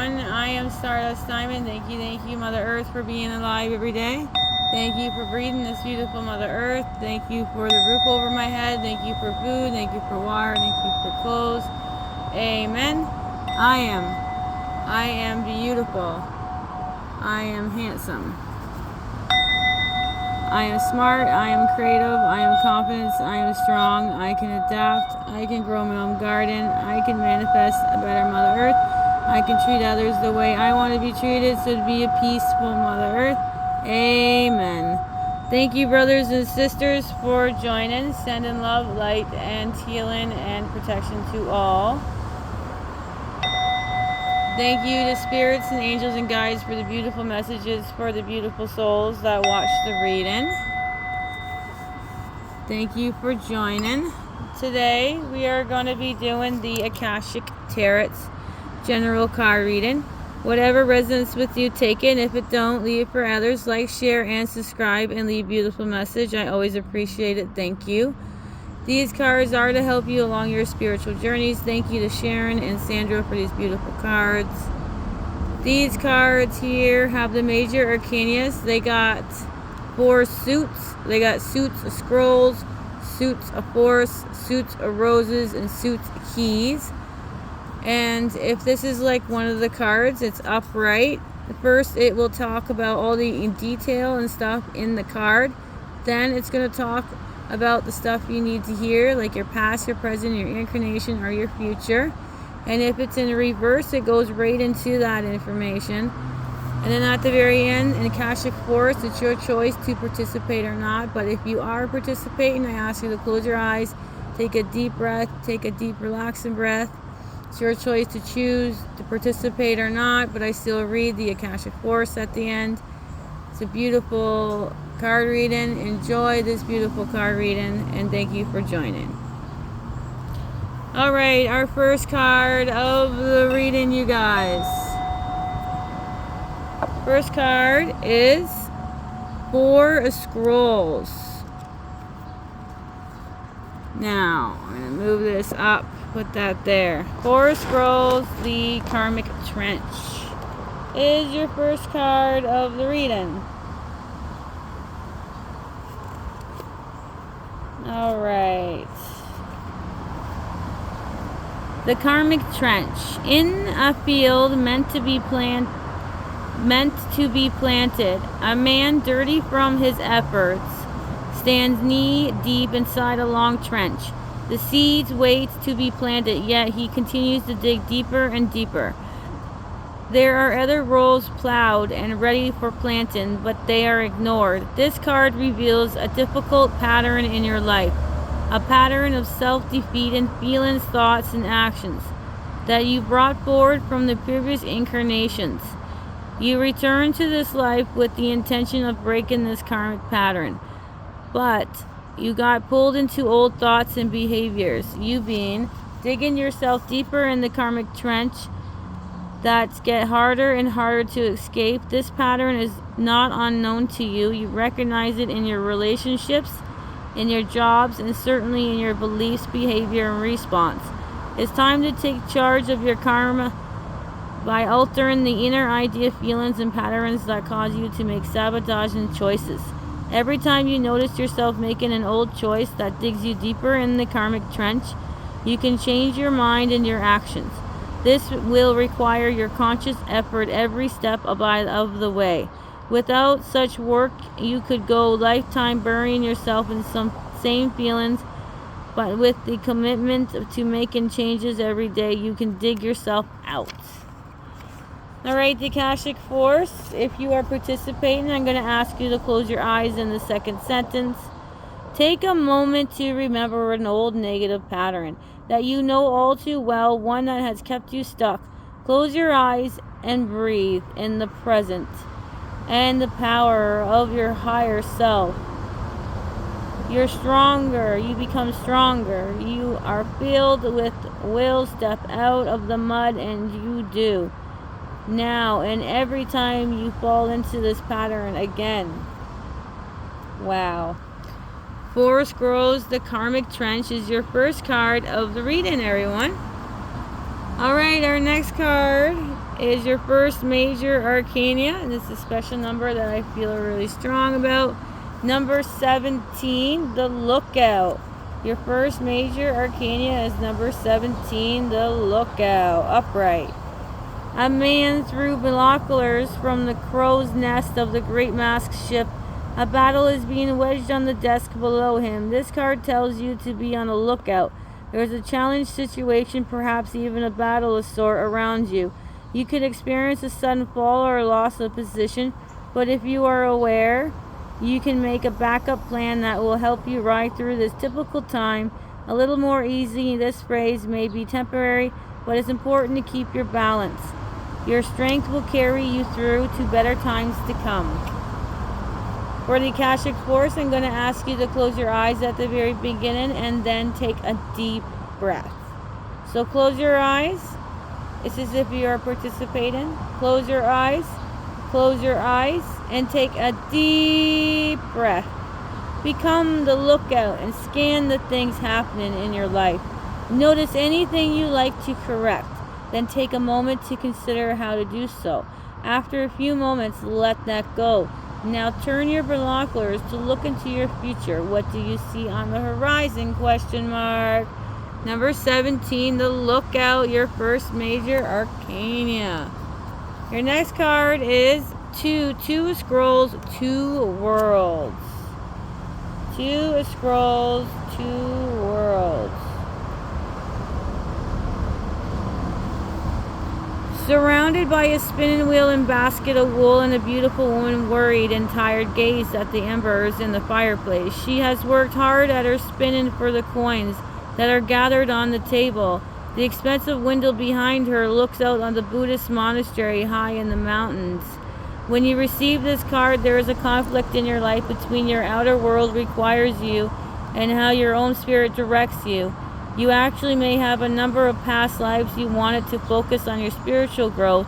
everyone. I am Stardust Diamond. Thank you, Mother Earth, for being alive every day. Thank you for breathing this beautiful Mother Earth. Thank you for the roof over my head. Thank you for food. Thank you for water. Thank you for clothes. Amen. I am beautiful. I am handsome. I am smart. I am creative. I am confident. I am strong. I can adapt. I can grow my own garden. I can manifest a better Mother Earth. I can treat others the way I want to be treated, so to be a peaceful Mother Earth. Amen. Thank you, brothers and sisters, for joining. Sending love, light, and healing and protection to all. Thank you to spirits and angels and guides for the beautiful messages for the beautiful souls that watch the reading. Thank you for joining. Today we are going to be doing the Akashic Tarot general card reading. Whatever resonates with you, take it. If it don't, leave it for others. Like, share, and subscribe, and leave a beautiful message. I always appreciate it. Thank you. These cards are to help you along your spiritual journeys. Thank you to Sharon and Sandra for these beautiful cards. These cards here have the major arcanas. They got 4 suits. They got suits of scrolls, suits of force, suits of roses, and suits of keys. And if this is like one of the cards, it's upright. First, it will talk about all the detail and stuff in the card. Then it's going to talk about the stuff you need to hear, like your past, your present, your incarnation, or your future. And if it's in reverse, it goes right into that information. And then at the very end, in Akashic Force, it's your choice to participate or not. But if you are participating, I ask you to close your eyes, take a deep breath, take a deep relaxing breath. It's your choice to choose to participate or not, but I still read the Akashic Force at the end. It's a beautiful card reading. Enjoy this beautiful card reading, and thank you for joining. Alright, our first card of the reading, you guys. First card is 4 Scrolls. Now, I'm going to move this up, put that there. 4 Scrolls, the Karmic Trench is your first card of the reading. Alright. The Karmic Trench. In a field meant to be planted, a man dirty from his efforts stands knee deep inside a long trench. The seeds wait to be planted, yet he continues to dig deeper and deeper. There are other rows plowed and ready for planting, but they are ignored. This card reveals a difficult pattern in your life, a pattern of self-defeat in feelings, thoughts, and actions that you brought forward from the previous incarnations. You return to this life with the intention of breaking this karmic pattern, but you got pulled into old thoughts and behaviors. You being digging yourself deeper in the karmic trench that get harder and harder to escape. This pattern is not unknown to you. You recognize it in your relationships, in your jobs, and certainly in your beliefs, behavior, and response. It's time to take charge of your karma by altering the inner idea, feelings, and patterns that cause you to make sabotaging choices. Every time you notice yourself making an old choice that digs you deeper in the karmic trench, you can change your mind and your actions. This will require your conscious effort every step of the way. Without such work, you could go lifetime burying yourself in some same feelings, but with the commitment to making changes every day, you can dig yourself out. Alright, the Akashic Force, if you are participating, I'm going to ask you to close your eyes in the second sentence. Take a moment to remember an old negative pattern that you know all too well, one that has kept you stuck. Close your eyes and breathe in the present and the power of your higher self. You're stronger. You become stronger. You are filled with will. Step out of the mud, and you do. Now, and every time you fall into this pattern again. Wow. 4 Scrolls, the Karmic Trench is your first card of the reading, everyone. Alright, our next card is your first major arcana, and this is a special number that I feel really strong about. Number 17, the Lookout. Your first major arcana is number 17, the Lookout. Upright. A man threw binoculars from the crow's nest of the great masked ship. A battle is being wedged on the desk below him. This card tells you to be on the lookout. There is a challenge situation, perhaps even a battle of sort around you. You could experience a sudden fall or loss of position, but if you are aware, you can make a backup plan that will help you ride through this difficult time a little more easy. This phrase may be temporary, but it's important to keep your balance. Your strength will carry you through to better times to come. For the Akashic Force, I'm going to ask you to close your eyes at the very beginning and then take a deep breath. So close your eyes. It's as if you are participating. Close your eyes, and take a deep breath. Become the lookout and scan the things happening in your life. Notice anything you like to correct. Then take a moment to consider how to do so. After a few moments, let that go. Now turn your binoculars to look into your future. What do you see on the horizon? Question mark. Number 17, the Lookout, your first major arcana. Your next card is two scrolls, two worlds. Two scrolls, two worlds. Surrounded by a spinning wheel and basket of wool, and a beautiful woman worried and tired gazed at the embers in the fireplace. She has worked hard at her spinning for the coins that are gathered on the table. The expensive window behind her looks out on the Buddhist monastery high in the mountains. When you receive this card, there is a conflict in your life between your outer world requires you and how your own spirit directs you. You actually may have a number of past lives you wanted to focus on your spiritual growth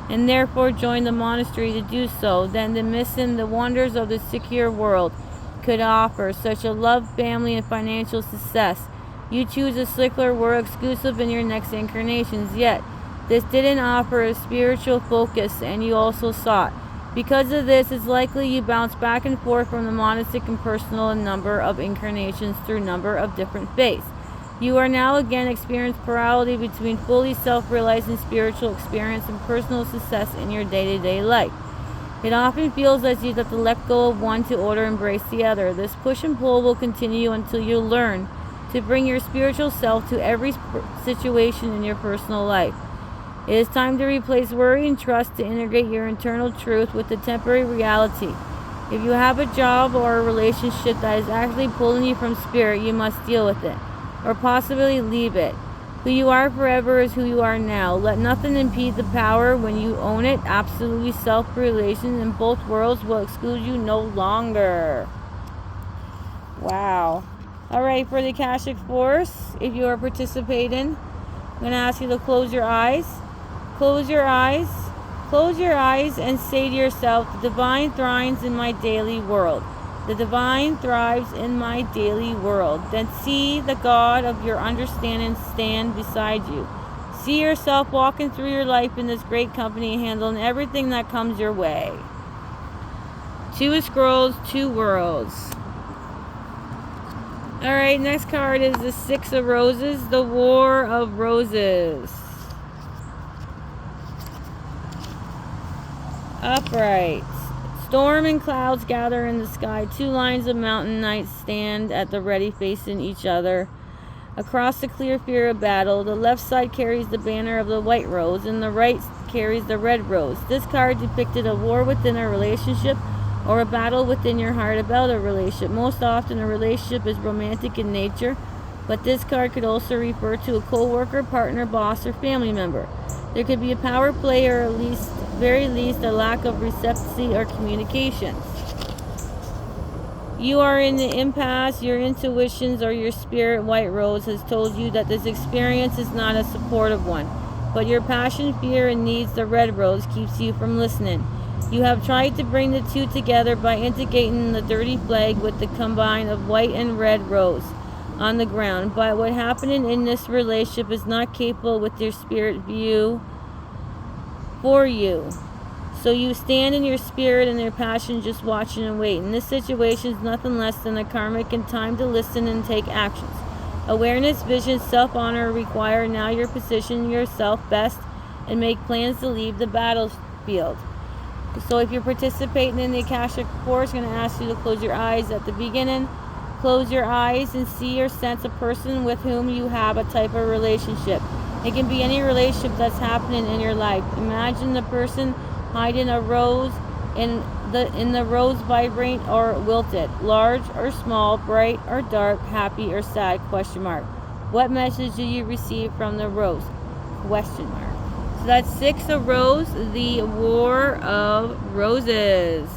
and therefore join the monastery to do so. Then the missing the wonders of the secure world could offer, such a love, family, and financial success. You choose a slicker world exclusive in your next incarnations, yet this didn't offer a spiritual focus and you also sought. Because of this, it's likely you bounce back and forth from the monastic and personal a number of incarnations through number of different faiths. You are now again experiencing plurality between fully self-realizing spiritual experience and personal success in your day-to-day life. It often feels as you have to let go of one to order embrace the other. This push and pull will continue until you learn to bring your spiritual self to every situation in your personal life. It is time to replace worry and trust to integrate your internal truth with the temporary reality. If you have a job or a relationship that is actually pulling you from spirit, you must deal with it, or possibly leave it. Who you are forever is who you are now. Let nothing impede the power when you own it. Absolutely self-realization in both worlds will exclude you no longer. Wow. Alright, for the Akashic Force, if you are participating, I'm going to ask you to close your eyes. Close your eyes. Close your eyes and say to yourself, the divine thrives in my daily world. The divine thrives in my daily world. Then see the God of your understanding stand beside you. See yourself walking through your life in this great company, handling everything that comes your way. Two scrolls, two worlds. Alright, next card is the Six of Roses, the War of Roses. Upright. Storm and clouds gather in the sky. Two lines of mountain knights stand at the ready facing each other. Across the clear field of battle, the left side carries the banner of the white rose and the right carries the red rose. This card depicted a war within a relationship or a battle within your heart about a relationship. Most often a relationship is romantic in nature, but this card could also refer to a co-worker, partner, boss, or family member. There could be a power play or at least, very least, a lack of receptivity or communication. You are in the impasse. Your intuitions or your spirit white rose has told you that this experience is not a supportive one, but your passion, fear, and needs the red rose keeps you from listening. You have tried to bring the two together by integrating the dirty flag with the combine of white and red rose on the ground, but what happening in this relationship is not capable with your spirit view for you. So you stand in your spirit and your passion, just watching and wait. And this situation is nothing less than a karmic and time to listen and take actions. Awareness, vision, self-honor require now your position yourself best and make plans to leave the battlefield. So if you're participating in the Akashic course, I'm going to ask you to close your eyes at the beginning. Close your eyes and see or sense a person with whom you have a type of relationship. It can be any relationship that's happening in your life. Imagine the person hiding a rose in the rose, vibrant or wilted, large or small, bright or dark, happy or sad, question mark. What message do you receive from the rose? Question mark. So that's 6 of Rose, the War of Roses.